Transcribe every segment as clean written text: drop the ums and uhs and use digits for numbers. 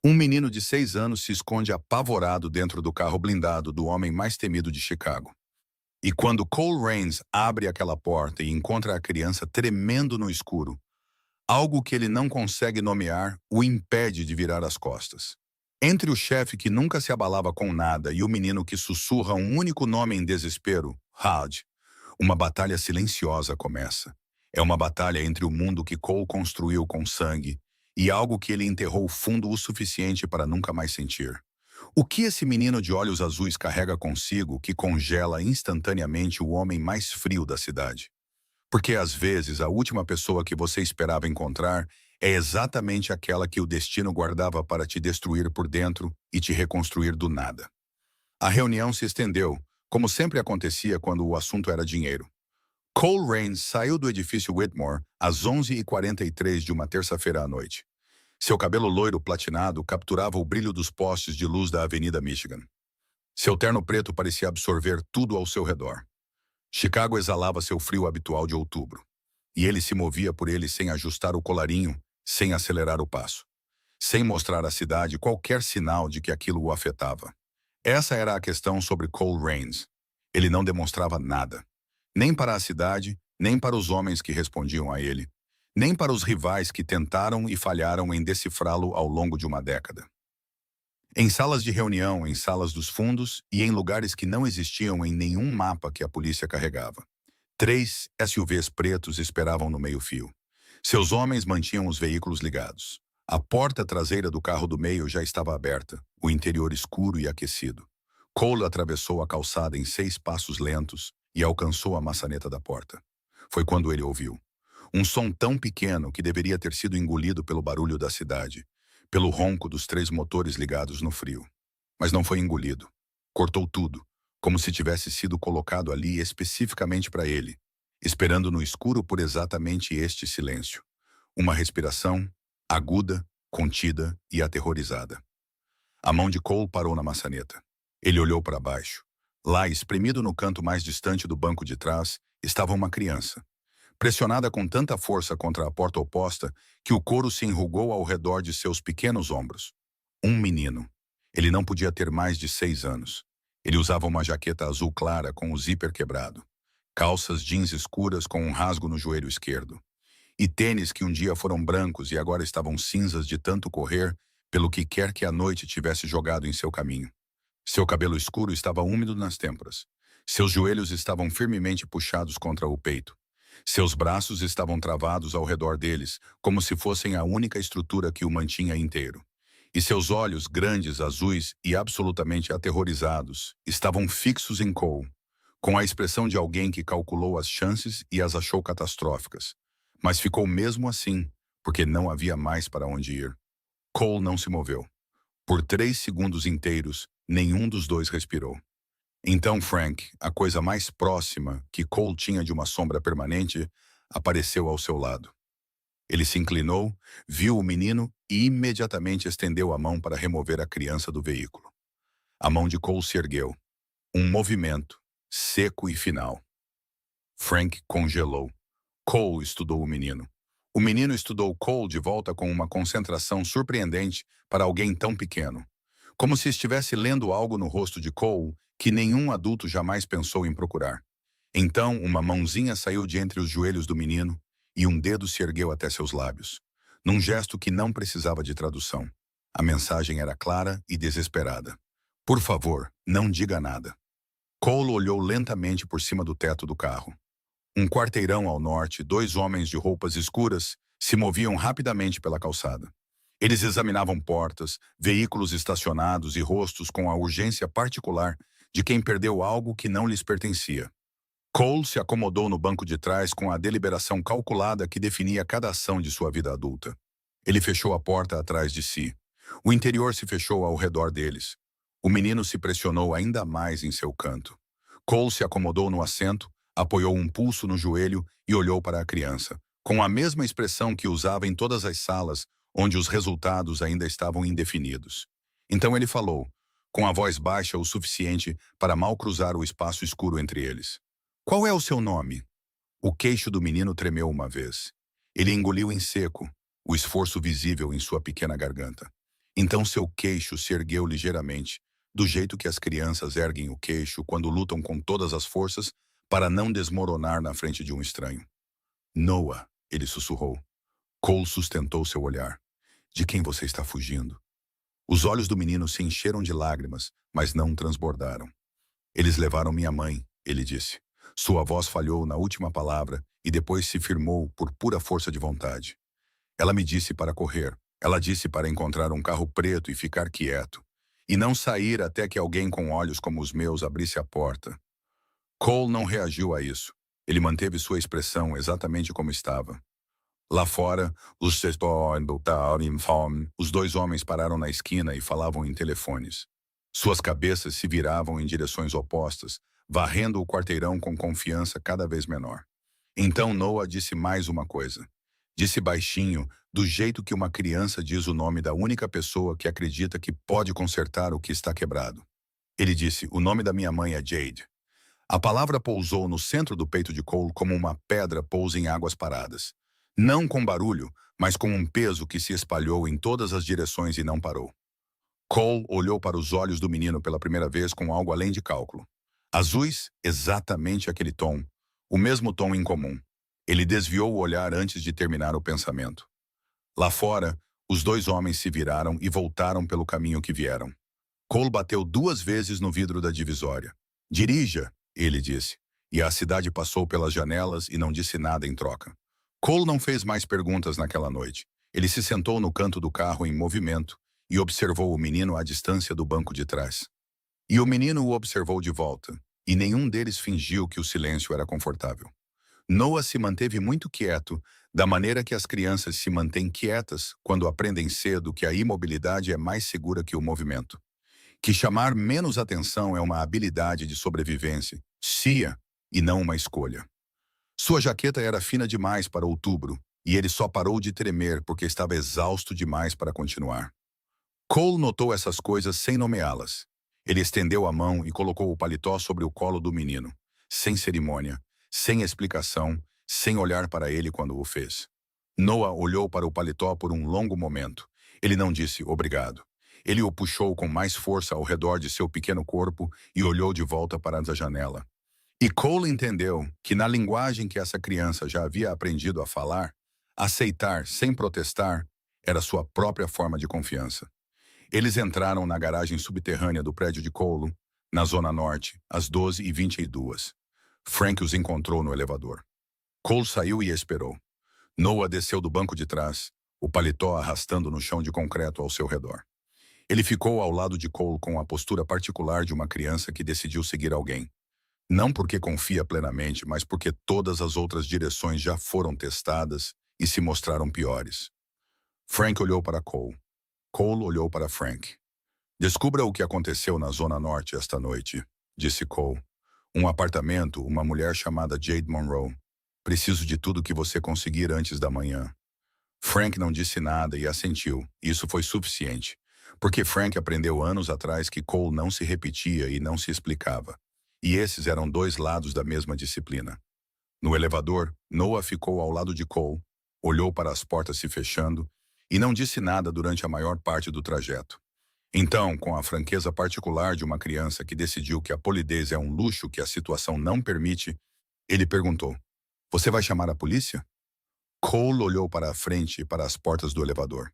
Um menino de 6 anos se esconde apavorado dentro do carro blindado do homem mais temido de Chicago. E quando Cole Raines abre aquela porta e encontra a criança tremendo no escuro, algo que ele não consegue nomear o impede de virar as costas. Entre o chefe que nunca se abalava com nada e o menino que sussurra um único nome em desespero, Howard, uma batalha silenciosa começa. É uma batalha entre o mundo que Cole construiu com sangue e algo que ele enterrou fundo o suficiente para nunca mais sentir. O que esse menino de olhos azuis carrega consigo que congela instantaneamente o homem mais frio da cidade? Porque às vezes a última pessoa que você esperava encontrar é exatamente aquela que o destino guardava para te destruir por dentro e te reconstruir do nada. A reunião se estendeu, como sempre acontecia quando o assunto era dinheiro. Cole Raines saiu do edifício Whitmore às 11h43 de uma terça-feira à noite. Seu cabelo loiro platinado capturava o brilho dos postes de luz da Avenida Michigan. Seu terno preto parecia absorver tudo ao seu redor. Chicago exalava seu frio habitual de outubro. E ele se movia por ele sem ajustar o colarinho, sem acelerar o passo, sem mostrar à cidade qualquer sinal de que aquilo o afetava. Essa era a questão sobre Cole Raines. Ele não demonstrava nada. Nem para a cidade, nem para os homens que respondiam a ele, nem para os rivais que tentaram e falharam em decifrá-lo ao longo de uma década. Em salas de reunião, em salas dos fundos e em lugares que não existiam em nenhum mapa que a polícia carregava. 3 SUVs pretos esperavam no meio-fio. Seus homens mantinham os veículos ligados. A porta traseira do carro do meio já estava aberta, o interior escuro e aquecido. Cole atravessou a calçada em 6 passos lentos e alcançou a maçaneta da porta. Foi quando ele ouviu. Um som tão pequeno que deveria ter sido engolido pelo barulho da cidade, pelo ronco dos 3 motores ligados no frio. Mas não foi engolido. Cortou tudo, como se tivesse sido colocado ali especificamente para ele, esperando no escuro por exatamente este silêncio. Uma respiração, aguda, contida e aterrorizada. A mão de Cole parou na maçaneta. Ele olhou para baixo. Lá, espremido no canto mais distante do banco de trás, estava uma criança, pressionada com tanta força contra a porta oposta que o couro se enrugou ao redor de seus pequenos ombros. Um menino. Ele não podia ter mais de 6 anos. Ele usava uma jaqueta azul clara com o zíper quebrado, calças jeans escuras com um rasgo no joelho esquerdo, e tênis que um dia foram brancos e agora estavam cinzas de tanto correr pelo que quer que a noite tivesse jogado em seu caminho. Seu cabelo escuro estava úmido nas têmporas. Seus joelhos estavam firmemente puxados contra o peito. Seus braços estavam travados ao redor deles, como se fossem a única estrutura que o mantinha inteiro. E seus olhos, grandes, azuis e absolutamente aterrorizados, estavam fixos em Cole, com a expressão de alguém que calculou as chances e as achou catastróficas. Mas ficou mesmo assim, porque não havia mais para onde ir. Cole não se moveu. Por 3 segundos inteiros, nenhum dos dois respirou. Então Frank, a coisa mais próxima que Cole tinha de uma sombra permanente, apareceu ao seu lado. Ele se inclinou, viu o menino e imediatamente estendeu a mão para remover a criança do veículo. A mão de Cole se ergueu. Um movimento, seco e final. Frank congelou. Cole estudou o menino. O menino estudou Cole de volta com uma concentração surpreendente para alguém tão pequeno. Como se estivesse lendo algo no rosto de Cole que nenhum adulto jamais pensou em procurar. Então, uma mãozinha saiu de entre os joelhos do menino e um dedo se ergueu até seus lábios, num gesto que não precisava de tradução. A mensagem era clara e desesperada. Por favor, não diga nada. Cole olhou lentamente por cima do teto do carro. Um quarteirão ao norte, 2 homens de roupas escuras se moviam rapidamente pela calçada. Eles examinavam portas, veículos estacionados e rostos com a urgência particular de quem perdeu algo que não lhes pertencia. Cole se acomodou no banco de trás com a deliberação calculada que definia cada ação de sua vida adulta. Ele fechou a porta atrás de si. O interior se fechou ao redor deles. O menino se pressionou ainda mais em seu canto. Cole se acomodou no assento, apoiou um pulso no joelho e olhou para a criança, com a mesma expressão que usava em todas as salas onde os resultados ainda estavam indefinidos. Então ele falou, com a voz baixa o suficiente para mal cruzar o espaço escuro entre eles. Qual é o seu nome? O queixo do menino tremeu uma vez. Ele engoliu em seco, o esforço visível em sua pequena garganta. Então seu queixo se ergueu ligeiramente, do jeito que as crianças erguem o queixo quando lutam com todas as forças para não desmoronar na frente de um estranho. Noah, ele sussurrou. Cole sustentou seu olhar. De quem você está fugindo? Os olhos do menino se encheram de lágrimas, mas não transbordaram. Eles levaram minha mãe, ele disse. Sua voz falhou na última palavra e depois se firmou por pura força de vontade. Ela me disse para correr. Ela disse para encontrar um carro preto e ficar quieto. E não sair até que alguém com olhos como os meus abrisse a porta. Cole não reagiu a isso. Ele manteve sua expressão exatamente como estava. Lá fora, os dois homens pararam na esquina e falavam em telefones. Suas cabeças se viravam em direções opostas, varrendo o quarteirão com confiança cada vez menor. Então Noah disse mais uma coisa. Disse baixinho, do jeito que uma criança diz o nome da única pessoa que acredita que pode consertar o que está quebrado. Ele disse, o nome da minha mãe é Jade. A palavra pousou no centro do peito de Cole como uma pedra pousa em águas paradas. Não com barulho, mas com um peso que se espalhou em todas as direções e não parou. Cole olhou para os olhos do menino pela primeira vez com algo além de cálculo. Azuis, exatamente aquele tom. O mesmo tom incomum. Ele desviou o olhar antes de terminar o pensamento. Lá fora, os dois homens se viraram e voltaram pelo caminho que vieram. Cole bateu 2 vezes no vidro da divisória. Dirija, ele disse. E a cidade passou pelas janelas e não disse nada em troca. Cole não fez mais perguntas naquela noite. Ele se sentou no canto do carro em movimento e observou o menino à distância do banco de trás. E o menino o observou de volta, e nenhum deles fingiu que o silêncio era confortável. Noah se manteve muito quieto, da maneira que as crianças se mantêm quietas quando aprendem cedo que a imobilidade é mais segura que o movimento. Que chamar menos atenção é uma habilidade de sobrevivência, cia, e não uma escolha. Sua jaqueta era fina demais para outubro, e ele só parou de tremer porque estava exausto demais para continuar. Cole notou essas coisas sem nomeá-las. Ele estendeu a mão e colocou o paletó sobre o colo do menino, sem cerimônia, sem explicação, sem olhar para ele quando o fez. Noah olhou para o paletó por um longo momento. Ele não disse obrigado. Ele o puxou com mais força ao redor de seu pequeno corpo e olhou de volta para a janela. E Cole entendeu que na linguagem que essa criança já havia aprendido a falar, aceitar sem protestar era sua própria forma de confiança. Eles entraram na garagem subterrânea do prédio de Cole, na Zona Norte, às 12h22. Frank os encontrou no elevador. Cole saiu e esperou. Noah desceu do banco de trás, o paletó arrastando no chão de concreto ao seu redor. Ele ficou ao lado de Cole com a postura particular de uma criança que decidiu seguir alguém. Não porque confia plenamente, mas porque todas as outras direções já foram testadas e se mostraram piores. Frank olhou para Cole. Cole olhou para Frank. Descubra o que aconteceu na Zona Norte esta noite, disse Cole. Um apartamento, uma mulher chamada Jade Monroe. Preciso de tudo que você conseguir antes da manhã. Frank não disse nada e assentiu. Isso foi suficiente, porque Frank aprendeu anos atrás que Cole não se repetia e não se explicava. E esses eram 2 lados da mesma disciplina. No elevador, Noah ficou ao lado de Cole, olhou para as portas se fechando e não disse nada durante a maior parte do trajeto. Então, com a franqueza particular de uma criança que decidiu que a polidez é um luxo que a situação não permite, ele perguntou, você vai chamar a polícia? Cole olhou para a frente e para as portas do elevador.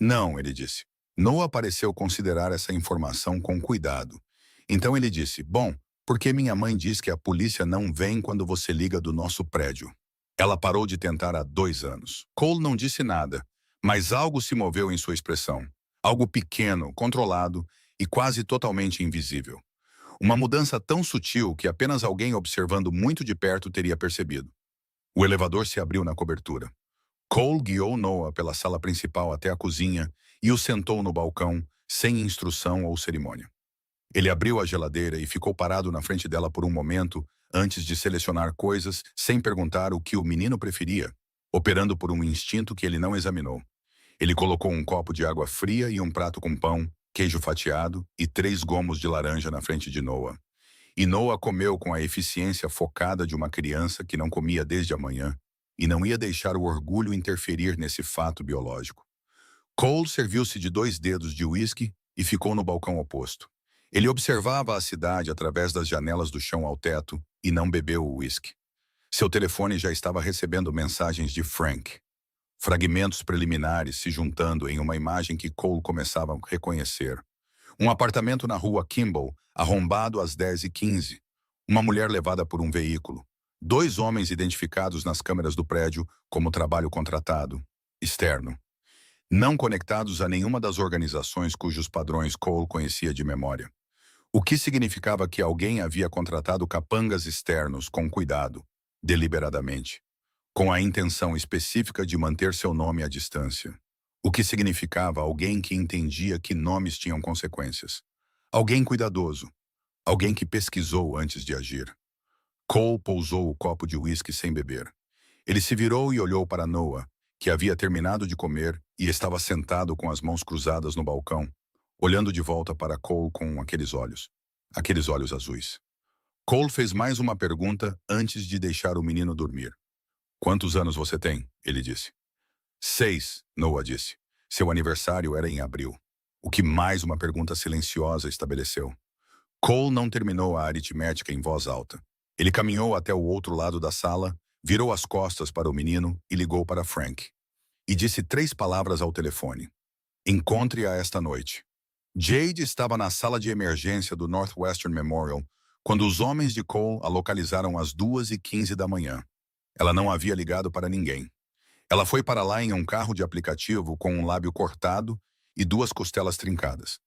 Não, ele disse. Noah pareceu considerar essa informação com cuidado. Então ele disse, bom, porque minha mãe diz que a polícia não vem quando você liga do nosso prédio. Ela parou de tentar há 2 anos. Cole não disse nada, mas algo se moveu em sua expressão. Algo pequeno, controlado e quase totalmente invisível. Uma mudança tão sutil que apenas alguém observando muito de perto teria percebido. O elevador se abriu na cobertura. Cole guiou Noah pela sala principal até a cozinha e o sentou no balcão, sem instrução ou cerimônia. Ele abriu a geladeira e ficou parado na frente dela por um momento antes de selecionar coisas sem perguntar o que o menino preferia, operando por um instinto que ele não examinou. Ele colocou um copo de água fria e um prato com pão, queijo fatiado e 3 gomos de laranja na frente de Noah. E Noah comeu com a eficiência focada de uma criança que não comia desde a manhã e não ia deixar o orgulho interferir nesse fato biológico. Cole serviu-se de 2 dedos de uísque e ficou no balcão oposto. Ele observava a cidade através das janelas do chão ao teto e não bebeu o uísque. Seu telefone já estava recebendo mensagens de Frank. Fragmentos preliminares se juntando em uma imagem que Cole começava a reconhecer. Um apartamento na rua Kimball, arrombado às 10h15. Uma mulher levada por um veículo. 2 homens identificados nas câmeras do prédio como trabalho contratado, externo. Não conectados a nenhuma das organizações cujos padrões Cole conhecia de memória. O que significava que alguém havia contratado capangas externos com cuidado, deliberadamente, com a intenção específica de manter seu nome à distância. O que significava alguém que entendia que nomes tinham consequências. Alguém cuidadoso. Alguém que pesquisou antes de agir. Cole pousou o copo de uísque sem beber. Ele se virou e olhou para Noah, que havia terminado de comer e estava sentado com as mãos cruzadas no balcão, olhando de volta para Cole com aqueles olhos azuis. Cole fez mais uma pergunta antes de deixar o menino dormir. "Quantos anos você tem?" ele disse. 6, Noah disse. Seu aniversário era em abril. O que mais uma pergunta silenciosa estabeleceu. Cole não terminou a aritmética em voz alta. Ele caminhou até o outro lado da sala, virou as costas para o menino e ligou para Frank. E disse 3 palavras ao telefone. "Encontre-a esta noite." Jade estava na sala de emergência do Northwestern Memorial quando os homens de Cole a localizaram às 2h15 da manhã. Ela não havia ligado para ninguém. Ela foi para lá em um carro de aplicativo com um lábio cortado e 2 costelas trincadas.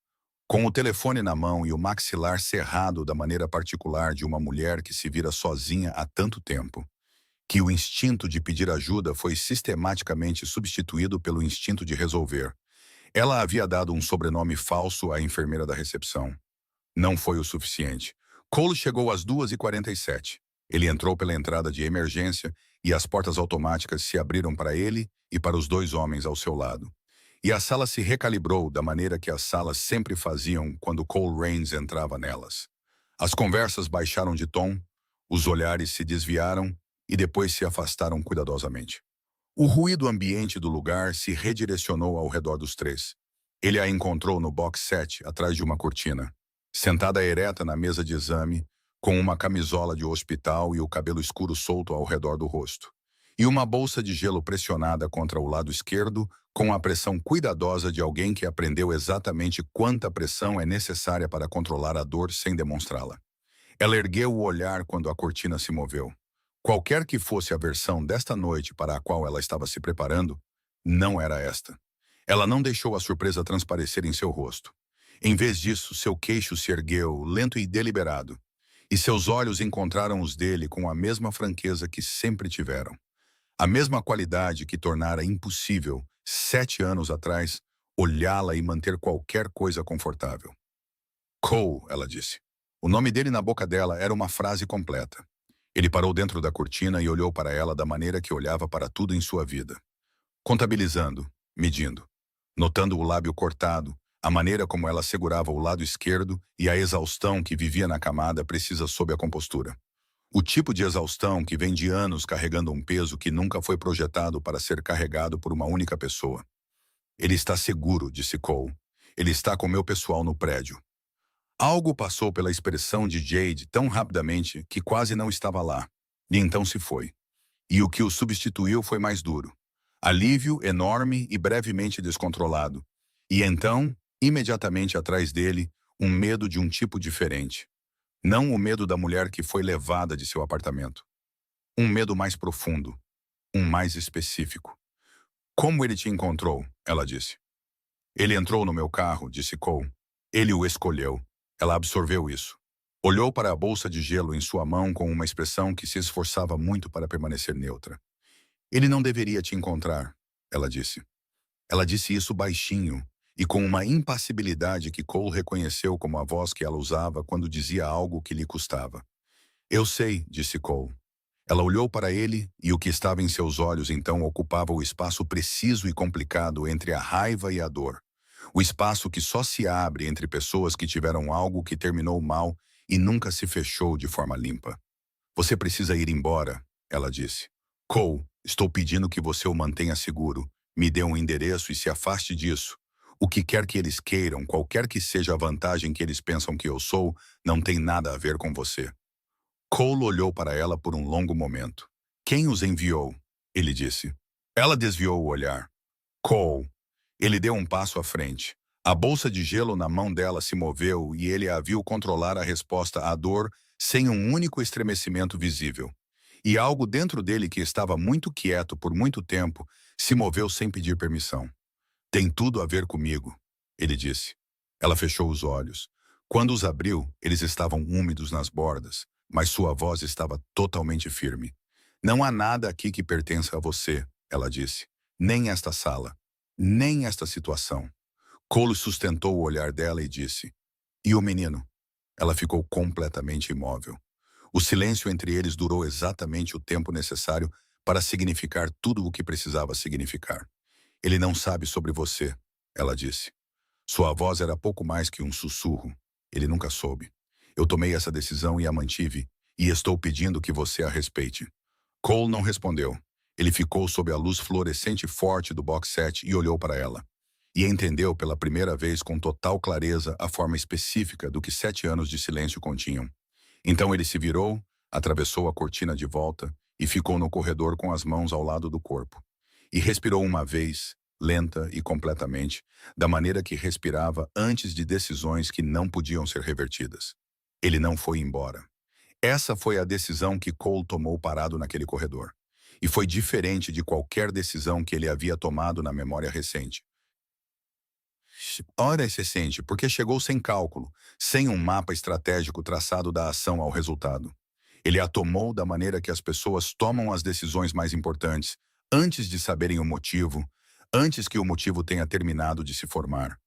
Com o telefone na mão e o maxilar cerrado da maneira particular de uma mulher que se vira sozinha há tanto tempo, que o instinto de pedir ajuda foi sistematicamente substituído pelo instinto de resolver. Ela havia dado um sobrenome falso à enfermeira da recepção. Não foi o suficiente. Cole chegou às 2h47. Ele entrou pela entrada de emergência e as portas automáticas se abriram para ele e para os 2 homens ao seu lado. E a sala se recalibrou da maneira que as salas sempre faziam quando Cole Rains entrava nelas. As conversas baixaram de tom, os olhares se desviaram e depois se afastaram cuidadosamente. O ruído ambiente do lugar se redirecionou ao redor dos 3. Ele a encontrou no box 7, atrás de uma cortina, sentada ereta na mesa de exame, com uma camisola de hospital e o cabelo escuro solto ao redor do rosto, e uma bolsa de gelo pressionada contra o lado esquerdo, com a pressão cuidadosa de alguém que aprendeu exatamente quanta pressão é necessária para controlar a dor sem demonstrá-la. Ela ergueu o olhar quando a cortina se moveu. Qualquer que fosse a versão desta noite para a qual ela estava se preparando, não era esta. Ela não deixou a surpresa transparecer em seu rosto. Em vez disso, seu queixo se ergueu, lento e deliberado, e seus olhos encontraram os dele com a mesma franqueza que sempre tiveram. A mesma qualidade que tornara impossível, 7 anos atrás, olhá-la e manter qualquer coisa confortável. "Cole", ela disse. O nome dele na boca dela era uma frase completa. Ele parou dentro da cortina e olhou para ela da maneira que olhava para tudo em sua vida. Contabilizando, medindo, notando o lábio cortado, a maneira como ela segurava o lado esquerdo e a exaustão que vivia na camada precisa sob a compostura. O tipo de exaustão que vem de anos carregando um peso que nunca foi projetado para ser carregado por uma única pessoa. "Ele está seguro", disse Cole. "Ele está com meu pessoal no prédio." Algo passou pela expressão de Jade tão rapidamente que quase não estava lá, e então se foi. E o que o substituiu foi mais duro. Alívio enorme e brevemente descontrolado. E então, imediatamente atrás dele, um medo de um tipo diferente. Não o medo da mulher que foi levada de seu apartamento. Um medo mais profundo. Um mais específico. "Como ele te encontrou?" ela disse. "Ele entrou no meu carro", disse Cole. "Ele o escolheu." Ela absorveu isso. Olhou para a bolsa de gelo em sua mão com uma expressão que se esforçava muito para permanecer neutra. "Ele não deveria te encontrar", ela disse. Ela disse isso baixinho e com uma impassibilidade que Cole reconheceu como a voz que ela usava quando dizia algo que lhe custava. "Eu sei", disse Cole. Ela olhou para ele e o que estava em seus olhos então ocupava o espaço preciso e complicado entre a raiva e a dor. O espaço que só se abre entre pessoas que tiveram algo que terminou mal e nunca se fechou de forma limpa. "Você precisa ir embora", ela disse. "Cole, estou pedindo que você o mantenha seguro", Me dê um endereço e se afaste disso. O que quer que eles queiram, qualquer que seja a vantagem que eles pensam que eu sou, não tem nada a ver com você. Cole olhou para ela por um longo momento. Quem os enviou? Ele disse. Ela desviou o olhar. Cole. Ele deu um passo à frente. A bolsa de gelo na mão dela se moveu e ele a viu controlar a resposta à dor sem um único estremecimento visível. E algo dentro dele que estava muito quieto por muito tempo se moveu sem pedir permissão. Tem tudo a ver comigo, ele disse. Ela fechou os olhos. Quando os abriu, eles estavam úmidos nas bordas, mas sua voz estava totalmente firme. Não há nada aqui que pertença a você, ela disse. Nem esta sala. Nem esta situação. Cole sustentou o olhar dela e disse: E o menino? Ela ficou completamente imóvel. O silêncio entre eles durou exatamente o tempo necessário para significar tudo o que precisava significar. Ele não sabe sobre você, ela disse. Sua voz era pouco mais que um sussurro. Ele nunca soube. Eu tomei essa decisão e a mantive, e estou pedindo que você a respeite. Cole não respondeu. Ele ficou sob a luz fluorescente forte do box set e olhou para ela. E entendeu pela primeira vez com total clareza a forma específica do que 7 anos de silêncio continham. Então ele se virou, atravessou a cortina de volta e ficou no corredor com as mãos ao lado do corpo. E respirou uma vez, lenta e completamente, da maneira que respirava antes de decisões que não podiam ser revertidas. Ele não foi embora. Essa foi a decisão que Cole tomou parado naquele corredor. E foi diferente de qualquer decisão que ele havia tomado na memória recente. Ora, recente, porque chegou sem cálculo, sem um mapa estratégico traçado da ação ao resultado. Ele a tomou da maneira que as pessoas tomam as decisões mais importantes, antes de saberem o motivo, antes que o motivo tenha terminado de se formar.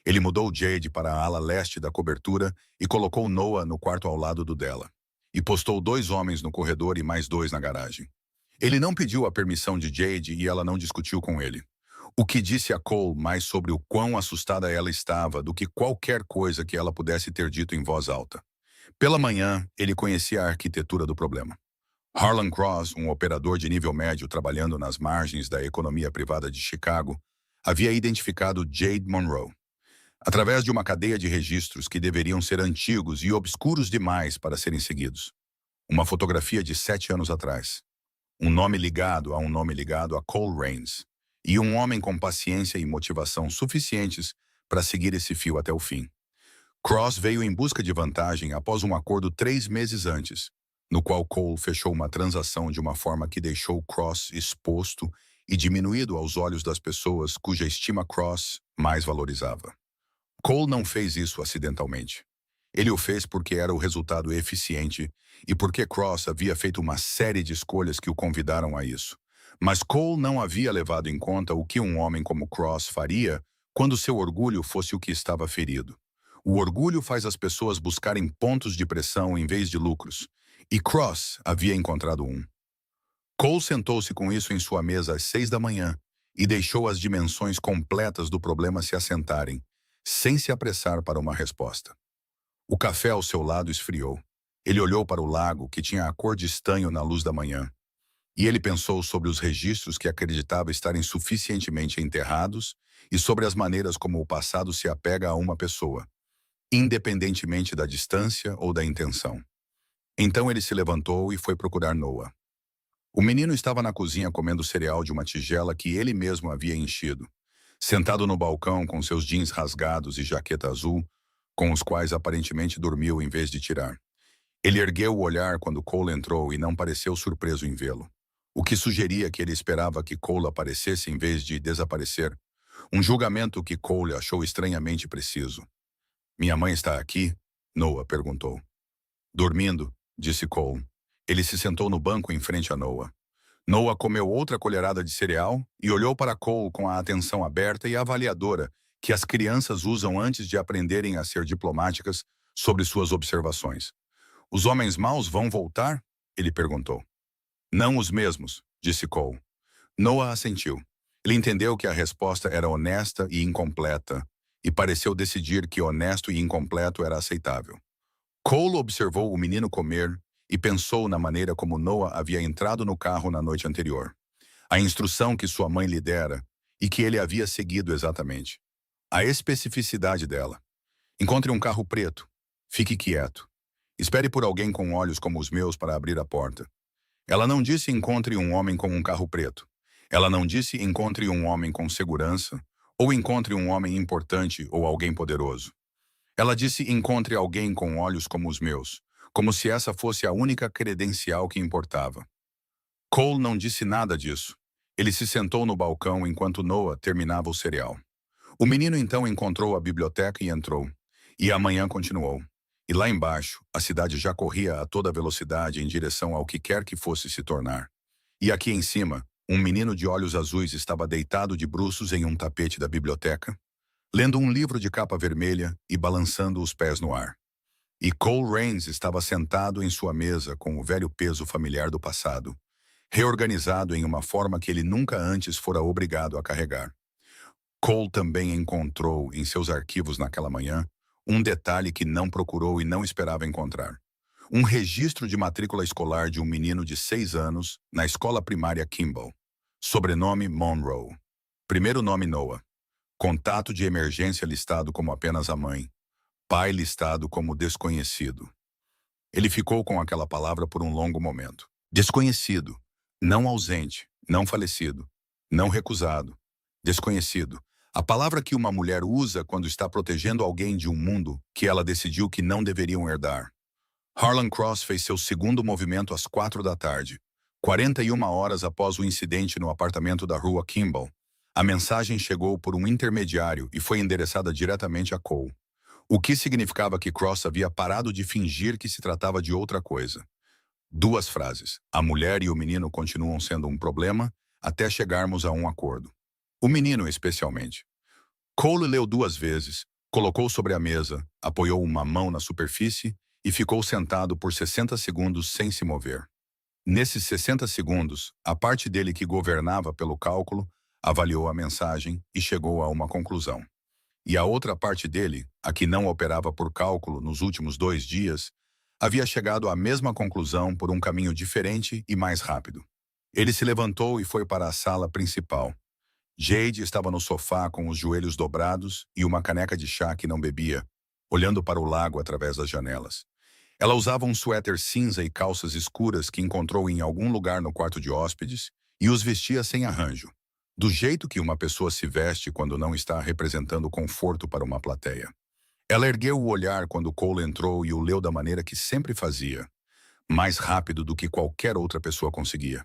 Ele mudou Jade para a ala leste da cobertura e colocou Noah no quarto ao lado do dela. E postou 2 homens no corredor e mais 2 na garagem. Ele não pediu a permissão de Jade e ela não discutiu com ele. O que disse a Cole mais sobre o quão assustada ela estava do que qualquer coisa que ela pudesse ter dito em voz alta. Pela manhã, ele conhecia a arquitetura do problema. Harlan Cross, um operador de nível médio trabalhando nas margens da economia privada de Chicago, havia identificado Jade Monroe. Através de uma cadeia de registros que deveriam ser antigos e obscuros demais para serem seguidos. Uma fotografia de 7 anos atrás. Um nome ligado a um nome ligado a Cole Rains. E um homem com paciência e motivação suficientes para seguir esse fio até o fim. Cross veio em busca de vantagem após um acordo 3 meses antes, no qual Cole fechou uma transação de uma forma que deixou Cross exposto e diminuído aos olhos das pessoas cuja estima Cross mais valorizava. Cole não fez isso acidentalmente. Ele o fez porque era o resultado eficiente e porque Cross havia feito uma série de escolhas que o convidaram a isso. Mas Cole não havia levado em conta o que um homem como Cross faria quando seu orgulho fosse o que estava ferido. O orgulho faz as pessoas buscarem pontos de pressão em vez de lucros, e Cross havia encontrado um. Cole sentou-se com isso em sua mesa às 6 da manhã e deixou as dimensões completas do problema se assentarem, sem se apressar para uma resposta. O café ao seu lado esfriou. Ele olhou para o lago, que tinha a cor de estanho na luz da manhã. E ele pensou sobre os registros que acreditava estarem suficientemente enterrados e sobre as maneiras como o passado se apega a uma pessoa, independentemente da distância ou da intenção. Então ele se levantou e foi procurar Noah. O menino estava na cozinha comendo cereal de uma tigela que ele mesmo havia enchido, sentado no balcão com seus jeans rasgados e jaqueta azul, com os quais aparentemente dormiu em vez de tirar. Ele ergueu o olhar quando Cole entrou e não pareceu surpreso em vê-lo, o que sugeria que ele esperava que Cole aparecesse em vez de desaparecer, um julgamento que Cole achou estranhamente preciso. "Minha mãe está aqui?" Noah perguntou. "Dormindo", disse Cole. Ele se sentou no banco em frente a Noah. Noah comeu outra colherada de cereal e olhou para Cole com a atenção aberta e avaliadora que as crianças usam antes de aprenderem a ser diplomáticas sobre suas observações. "Os homens maus vão voltar?" ele perguntou. "Não os mesmos", disse Cole. Noah assentiu. Ele entendeu que a resposta era honesta e incompleta, e pareceu decidir que honesto e incompleto era aceitável. Cole observou o menino comer e pensou na maneira como Noah havia entrado no carro na noite anterior. A instrução que sua mãe lhe dera, e que ele havia seguido exatamente. A especificidade dela. Encontre um carro preto. Fique quieto. Espere por alguém com olhos como os meus para abrir a porta. Ela não disse encontre um homem com um carro preto. Ela não disse encontre um homem com segurança, ou encontre um homem importante ou alguém poderoso. Ela disse encontre alguém com olhos como os meus, como se essa fosse a única credencial que importava. Cole não disse nada disso. Ele se sentou no balcão enquanto Noah terminava o cereal. O menino então encontrou a biblioteca e entrou. E a manhã continuou. E lá embaixo, a cidade já corria a toda velocidade em direção ao que quer que fosse se tornar. E aqui em cima, um menino de olhos azuis estava deitado de bruços em um tapete da biblioteca, lendo um livro de capa vermelha e balançando os pés no ar. E Cole Rains estava sentado em sua mesa com o velho peso familiar do passado, reorganizado em uma forma que ele nunca antes fora obrigado a carregar. Cole também encontrou em seus arquivos naquela manhã um detalhe que não procurou e não esperava encontrar. Um registro de matrícula escolar de um menino de 6 anos na escola primária Kimball. Sobrenome Monroe. Primeiro nome Noah. Contato de emergência listado como apenas a mãe. Pai listado como desconhecido. Ele ficou com aquela palavra por um longo momento. Desconhecido. Não ausente. Não falecido. Não recusado. Desconhecido. A palavra que uma mulher usa quando está protegendo alguém de um mundo que ela decidiu que não deveriam herdar. Harlan Cross fez seu segundo movimento às 4 da tarde, 41 horas após o incidente no apartamento da rua Kimball. A mensagem chegou por um intermediário e foi endereçada diretamente a Cole, o que significava que Cross havia parado de fingir que se tratava de outra coisa. 2 frases. A mulher e o menino continuam sendo um problema até chegarmos a um acordo. O menino, especialmente. Cole leu 2 vezes, colocou sobre a mesa, apoiou uma mão na superfície e ficou sentado por 60 segundos sem se mover. Nesses 60 segundos, a parte dele que governava pelo cálculo avaliou a mensagem e chegou a uma conclusão. E a outra parte dele, a que não operava por cálculo nos últimos 2 dias, havia chegado à mesma conclusão por um caminho diferente e mais rápido. Ele se levantou e foi para a sala principal. Jade estava no sofá com os joelhos dobrados e uma caneca de chá que não bebia, olhando para o lago através das janelas. Ela usava um suéter cinza e calças escuras que encontrou em algum lugar no quarto de hóspedes e os vestia sem arranjo, do jeito que uma pessoa se veste quando não está representando conforto para uma plateia. Ela ergueu o olhar quando Cole entrou e o leu da maneira que sempre fazia, mais rápido do que qualquer outra pessoa conseguia.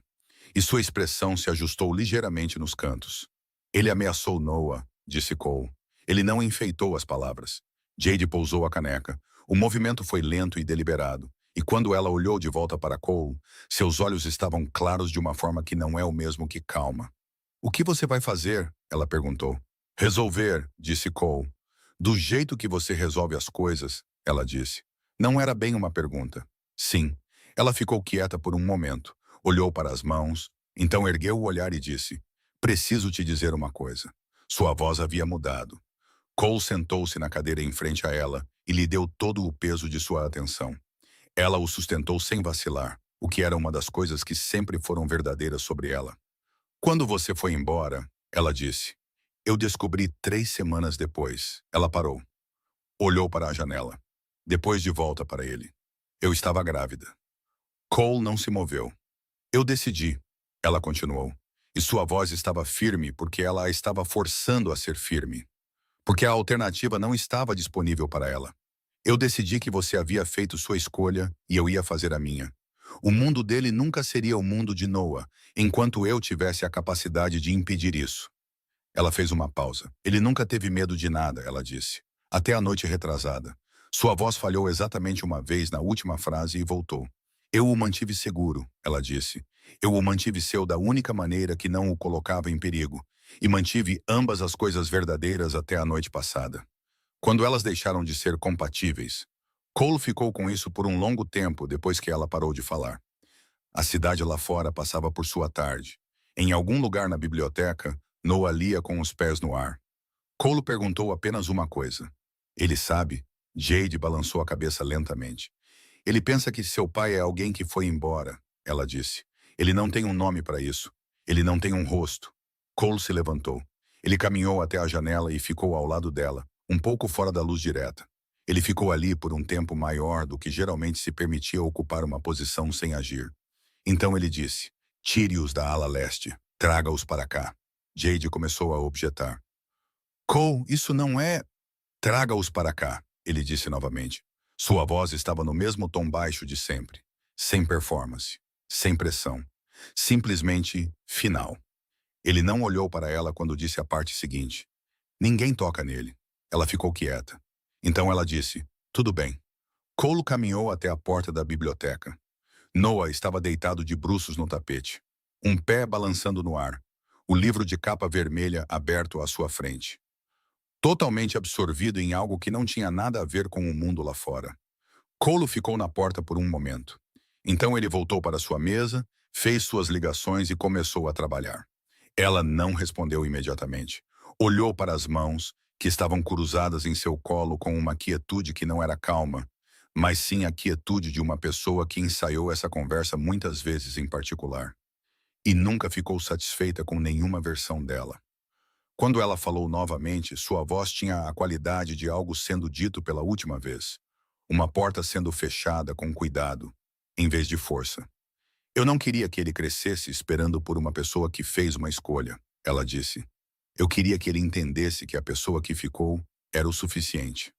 E sua expressão se ajustou ligeiramente nos cantos. Ele ameaçou Noah, disse Cole. Ele não enfeitou as palavras. Jade pousou a caneca. O movimento foi lento e deliberado, e quando ela olhou de volta para Cole, seus olhos estavam claros de uma forma que não é o mesmo que calma. O que você vai fazer? Ela perguntou. Resolver, disse Cole. Do jeito que você resolve as coisas, ela disse. Não era bem uma pergunta. Sim. Ela ficou quieta por um momento, olhou para as mãos, então ergueu o olhar e disse, preciso te dizer uma coisa. Sua voz havia mudado. Cole sentou-se na cadeira em frente a ela e lhe deu todo o peso de sua atenção. Ela o sustentou sem vacilar, o que era uma das coisas que sempre foram verdadeiras sobre ela. Quando você foi embora, ela disse, eu descobri 3 semanas depois. Ela parou. Olhou para a janela. Depois de volta para ele. Eu estava grávida. Cole não se moveu. Eu decidi, ela continuou. E sua voz estava firme porque ela a estava forçando a ser firme. Porque a alternativa não estava disponível para ela. Eu decidi que você havia feito sua escolha e eu ia fazer a minha. O mundo dele nunca seria o mundo de Noah, enquanto eu tivesse a capacidade de impedir isso. Ela fez uma pausa. Ele nunca teve medo de nada, ela disse. Até a noite retrasada. Sua voz falhou exatamente uma vez na última frase e voltou. Eu o mantive seguro, ela disse. Eu o mantive seu da única maneira que não o colocava em perigo. E mantive ambas as coisas verdadeiras até a noite passada. Quando elas deixaram de ser compatíveis, Cole ficou com isso por um longo tempo depois que ela parou de falar. A cidade lá fora passava por sua tarde. Em algum lugar na biblioteca, Noah lia com os pés no ar. Cole perguntou apenas uma coisa. Ele sabe? Jade balançou a cabeça lentamente. Ele pensa que seu pai é alguém que foi embora, ela disse. Ele não tem um nome para isso. Ele não tem um rosto. Cole se levantou. Ele caminhou até a janela e ficou ao lado dela, um pouco fora da luz direta. Ele ficou ali por um tempo maior do que geralmente se permitia ocupar uma posição sem agir. Então ele disse, tire-os da ala leste, traga-os para cá. Jade começou a objetar. Cole, isso não é... Traga-os para cá, ele disse novamente. Sua voz estava no mesmo tom baixo de sempre. Sem performance, sem pressão. Simplesmente final. Ele não olhou para ela quando disse a parte seguinte. Ninguém toca nele. Ela ficou quieta. Então ela disse, tudo bem. Cole caminhou até a porta da biblioteca. Noah estava deitado de bruços no tapete, um pé balançando no ar, o livro de capa vermelha aberto à sua frente. Totalmente absorvido em algo que não tinha nada a ver com o mundo lá fora. Cole ficou na porta por um momento. Então ele voltou para sua mesa, fez suas ligações e começou a trabalhar. Ela não respondeu imediatamente. Olhou para as mãos, que estavam cruzadas em seu colo com uma quietude que não era calma, mas sim a quietude de uma pessoa que ensaiou essa conversa muitas vezes em particular. E nunca ficou satisfeita com nenhuma versão dela. Quando ela falou novamente, sua voz tinha a qualidade de algo sendo dito pela última vez. Uma porta sendo fechada com cuidado, em vez de força. Eu não queria que ele crescesse esperando por uma pessoa que fez uma escolha, ela disse. Eu queria que ele entendesse que a pessoa que ficou era o suficiente.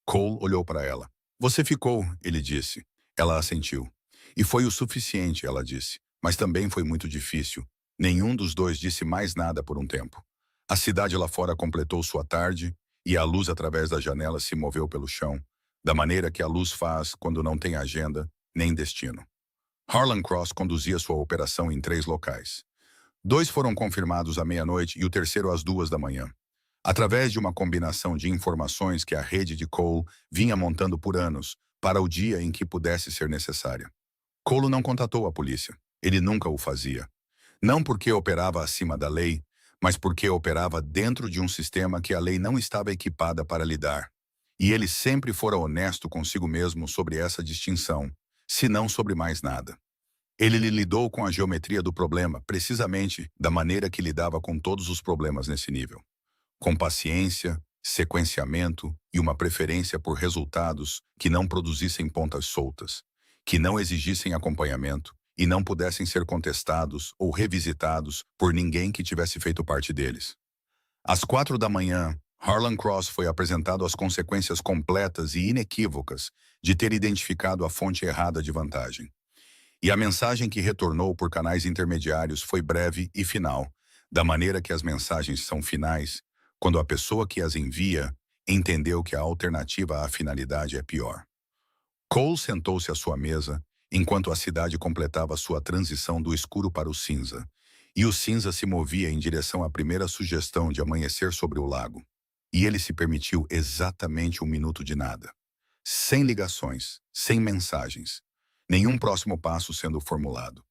Cole olhou para ela. Você ficou, ele disse. Ela assentiu. E foi o suficiente, ela disse. Mas também foi muito difícil. Nenhum dos dois disse mais nada por um tempo. A cidade lá fora completou sua tarde e a luz através da janela se moveu pelo chão, da maneira que a luz faz quando não tem agenda nem destino. Harlan Cross conduzia sua operação em 3 locais. 2 foram confirmados à meia-noite e o terceiro às 2 da manhã. Através de uma combinação de informações que a rede de Cole vinha montando por anos, para o dia em que pudesse ser necessária. Cole não contatou a polícia. Ele nunca o fazia. Não porque operava acima da lei, mas porque operava dentro de um sistema que a lei não estava equipada para lidar. E ele sempre fora honesto consigo mesmo sobre essa distinção, se não sobre mais nada. Ele lidou com a geometria do problema, precisamente da maneira que lidava com todos os problemas nesse nível. Com paciência, sequenciamento e uma preferência por resultados que não produzissem pontas soltas, que não exigissem acompanhamento e não pudessem ser contestados ou revisitados por ninguém que tivesse feito parte deles. Às 4 da manhã, Harlan Cross foi apresentado às consequências completas e inequívocas de ter identificado a fonte errada de vantagem. E a mensagem que retornou por canais intermediários foi breve e final, da maneira que as mensagens são finais, quando a pessoa que as envia entendeu que a alternativa à finalidade é pior. Cole sentou-se à sua mesa, enquanto a cidade completava sua transição do escuro para o cinza, e o cinza se movia em direção à primeira sugestão de amanhecer sobre o lago. E ele se permitiu exatamente 1 minuto de nada. Sem ligações, sem mensagens. Nenhum próximo passo sendo formulado.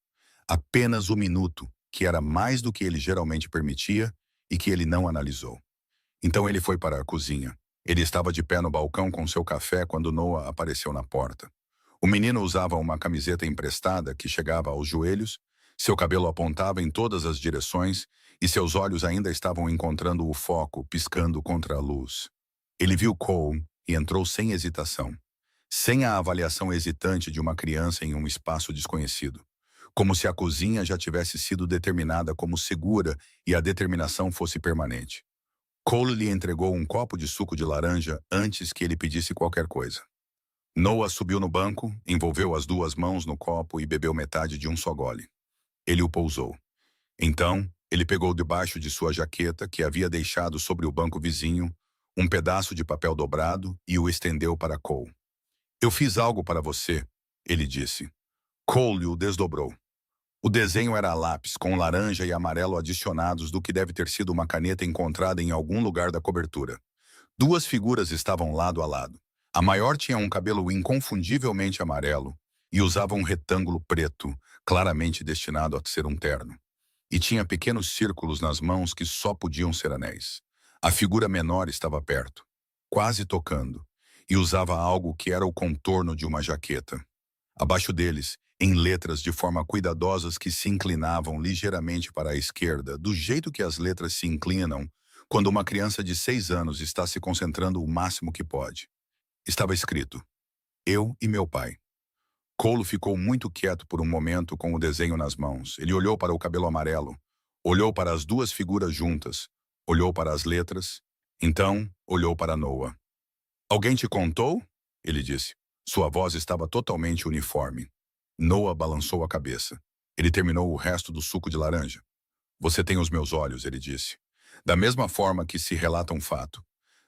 Apenas 1 minuto, que era mais do que ele geralmente permitia e que ele não analisou. Então ele foi para a cozinha. Ele estava de pé no balcão com seu café quando Noah apareceu na porta. O menino usava uma camiseta emprestada que chegava aos joelhos, seu cabelo apontava em todas as direções e seus olhos ainda estavam encontrando o foco, piscando contra a luz. Ele viu Cole e entrou sem hesitação. Sem a avaliação hesitante de uma criança em um espaço desconhecido. Como se a cozinha já tivesse sido determinada como segura e a determinação fosse permanente. Cole lhe entregou um copo de suco de laranja antes que ele pedisse qualquer coisa. Noah subiu no banco, envolveu as 2 mãos no copo e bebeu metade de um só gole. Ele o pousou. Então, ele pegou debaixo de sua jaqueta, que havia deixado sobre o banco vizinho, um pedaço de papel dobrado e o estendeu para Cole. Eu fiz algo para você, ele disse. Cole o desdobrou. O desenho era a lápis, com laranja e amarelo adicionados do que deve ter sido uma caneta encontrada em algum lugar da cobertura. 2 figuras estavam lado a lado. A maior tinha um cabelo inconfundivelmente amarelo e usava um retângulo preto, claramente destinado a ser um terno. E tinha pequenos círculos nas mãos que só podiam ser anéis. A figura menor estava perto, quase tocando, e usava algo que era o contorno de uma jaqueta. Abaixo deles, em letras de forma cuidadosas que se inclinavam ligeiramente para a esquerda, do jeito que as letras se inclinam quando uma criança de 6 anos está se concentrando o máximo que pode. Estava escrito: Eu e meu pai. Cole ficou muito quieto por um momento com o desenho nas mãos. Ele olhou para o cabelo amarelo, olhou para as duas figuras juntas, olhou para as letras, então olhou para Noah. Alguém te contou? Ele disse. Sua voz estava totalmente uniforme. Noah balançou a cabeça. Ele terminou o resto do suco de laranja. Você tem os meus olhos, ele disse. Da mesma forma que se relata um fato.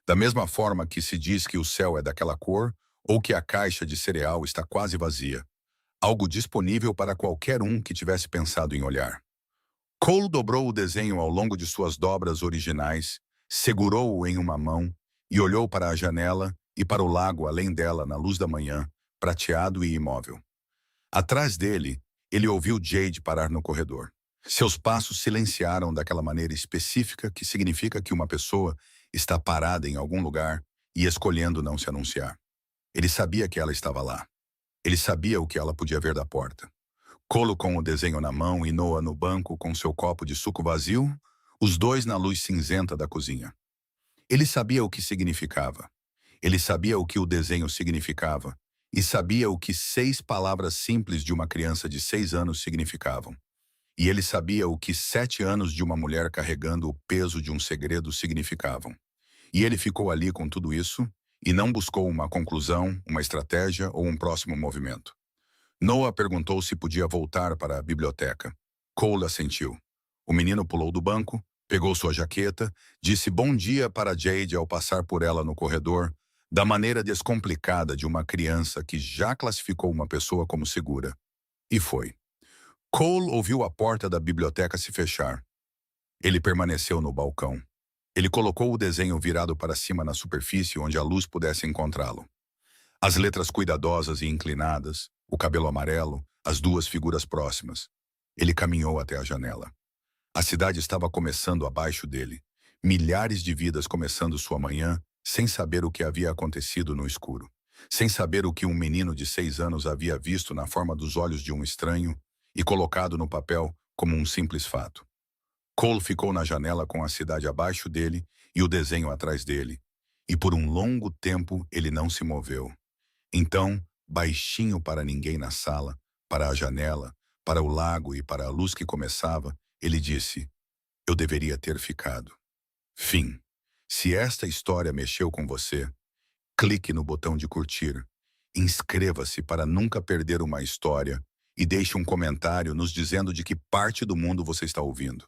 Da mesma forma que se diz que o céu é daquela cor ou que a caixa de cereal está quase vazia. Algo disponível para qualquer um que tivesse pensado em olhar. Cole dobrou o desenho ao longo de suas dobras originais, segurou-o em uma mão e olhou para a janela e para o lago além dela na luz da manhã, prateado e imóvel. Atrás dele, ele ouviu Jade parar no corredor. Seus passos silenciaram daquela maneira específica que significa que uma pessoa está parada em algum lugar e escolhendo não se anunciar. Ele sabia que ela estava lá. Ele sabia o que ela podia ver da porta. Cole com o desenho na mão e Noah no banco com seu copo de suco vazio, os dois na luz cinzenta da cozinha. Ele sabia o que significava. Ele sabia o que o desenho significava. E sabia o que 6 palavras simples de uma criança de 6 anos significavam. E ele sabia o que 7 anos de uma mulher carregando o peso de um segredo significavam. E ele ficou ali com tudo isso e não buscou uma conclusão, uma estratégia ou um próximo movimento. Noah perguntou se podia voltar para a biblioteca. Cole assentiu. O menino pulou do banco, pegou sua jaqueta, disse bom dia para Jade ao passar por ela no corredor, da maneira descomplicada de uma criança que já classificou uma pessoa como segura. E foi. Cole ouviu a porta da biblioteca se fechar. Ele permaneceu no balcão. Ele colocou o desenho virado para cima na superfície onde a luz pudesse encontrá-lo. As letras cuidadosas e inclinadas, o cabelo amarelo, as duas figuras próximas. Ele caminhou até a janela. A cidade estava começando abaixo dele. Milhares de vidas começando sua manhã, sem saber o que havia acontecido no escuro. Sem saber o que um menino de 6 anos havia visto na forma dos olhos de um estranho e colocado no papel como um simples fato. Cole ficou na janela com a cidade abaixo dele e o desenho atrás dele. E por um longo tempo ele não se moveu. Então, baixinho para ninguém na sala, para a janela, para o lago e para a luz que começava, ele disse, eu deveria ter ficado. Fim. Se esta história mexeu com você, clique no botão de curtir, inscreva-se para nunca perder uma história e deixe um comentário nos dizendo de que parte do mundo você está ouvindo.